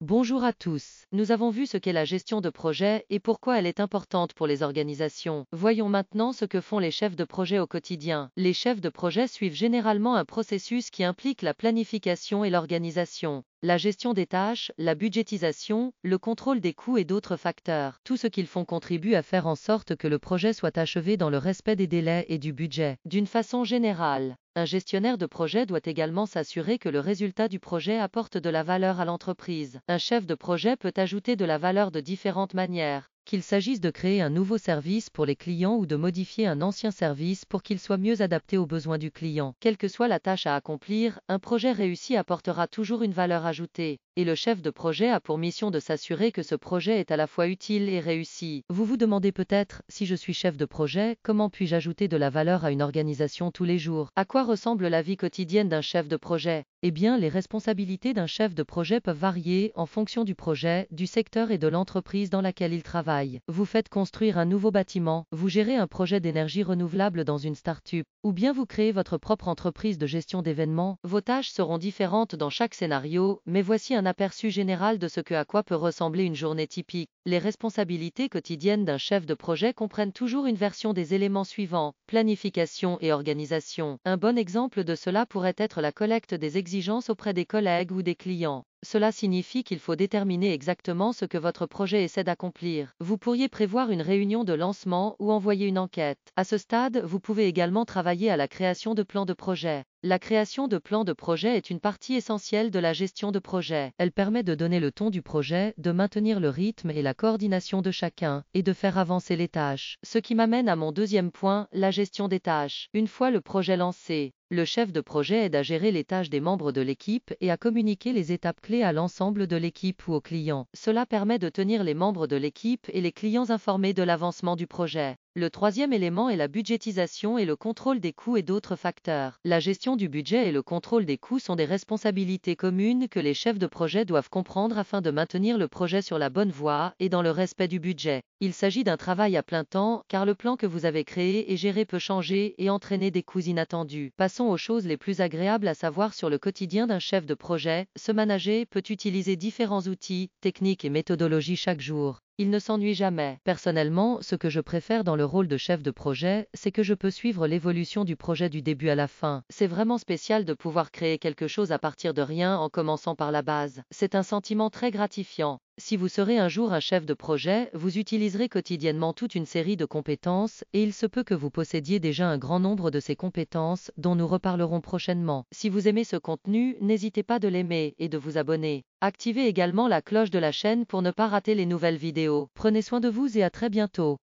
Bonjour à tous. Nous avons vu ce qu'est la gestion de projet et pourquoi elle est importante pour les organisations. Voyons maintenant ce que font les chefs de projet au quotidien. Les chefs de projet suivent généralement un processus qui implique la planification et l'organisation, la gestion des tâches, la budgétisation, le contrôle des coûts et d'autres facteurs. Tout ce qu'ils font contribue à faire en sorte que le projet soit achevé dans le respect des délais et du budget. D'une façon générale, un gestionnaire de projet doit également s'assurer que le résultat du projet apporte de la valeur à l'entreprise. Un chef de projet peut ajouter de la valeur de différentes manières, qu'il s'agisse de créer un nouveau service pour les clients ou de modifier un ancien service pour qu'il soit mieux adapté aux besoins du client. Quelle que soit la tâche à accomplir, un projet réussi apportera toujours une valeur ajoutée, et le chef de projet a pour mission de s'assurer que ce projet est à la fois utile et réussi. Vous vous demandez peut-être, si je suis chef de projet, comment puis-je ajouter de la valeur à une organisation tous les jours? À quoi ressemble la vie quotidienne d'un chef de projet? Eh bien, les responsabilités d'un chef de projet peuvent varier en fonction du projet, du secteur et de l'entreprise dans laquelle il travaille. Vous faites construire un nouveau bâtiment, vous gérez un projet d'énergie renouvelable dans une start-up, ou bien vous créez votre propre entreprise de gestion d'événements. Vos tâches seront différentes dans chaque scénario, mais voici un aperçu général de ce à quoi peut ressembler une journée typique. Les responsabilités quotidiennes d'un chef de projet comprennent toujours une version des éléments suivants: planification et organisation. Un bon exemple de cela pourrait être la collecte des exigences auprès des collègues ou des clients. Cela signifie qu'il faut déterminer exactement ce que votre projet essaie d'accomplir. Vous pourriez prévoir une réunion de lancement ou envoyer une enquête. À ce stade, vous pouvez également travailler à la création de plans de projet. La création de plans de projet est une partie essentielle de la gestion de projet. Elle permet de donner le ton du projet, de maintenir le rythme et la coordination de chacun, et de faire avancer les tâches. Ce qui m'amène à mon deuxième point, la gestion des tâches. Une fois le projet lancé, le chef de projet aide à gérer les tâches des membres de l'équipe et à communiquer les étapes clés à l'ensemble de l'équipe ou aux clients. Cela permet de tenir les membres de l'équipe et les clients informés de l'avancement du projet. Le troisième élément est la budgétisation et le contrôle des coûts et d'autres facteurs. La gestion du budget et le contrôle des coûts sont des responsabilités communes que les chefs de projet doivent comprendre afin de maintenir le projet sur la bonne voie et dans le respect du budget. Il s'agit d'un travail à plein temps, car le plan que vous avez créé et géré peut changer et entraîner des coûts inattendus. Passons aux choses les plus agréables à savoir sur le quotidien d'un chef de projet. Ce manager peut utiliser différents outils, techniques et méthodologies chaque jour. Il ne s'ennuie jamais. Personnellement, ce que je préfère dans le rôle de chef de projet, c'est que je peux suivre l'évolution du projet du début à la fin. C'est vraiment spécial de pouvoir créer quelque chose à partir de rien en commençant par la base. C'est un sentiment très gratifiant. Si vous serez un jour un chef de projet, vous utiliserez quotidiennement toute une série de compétences, et il se peut que vous possédiez déjà un grand nombre de ces compétences, dont nous reparlerons prochainement. Si vous aimez ce contenu, n'hésitez pas de l'aimer et de vous abonner. Activez également la cloche de la chaîne pour ne pas rater les nouvelles vidéos. Prenez soin de vous et à très bientôt.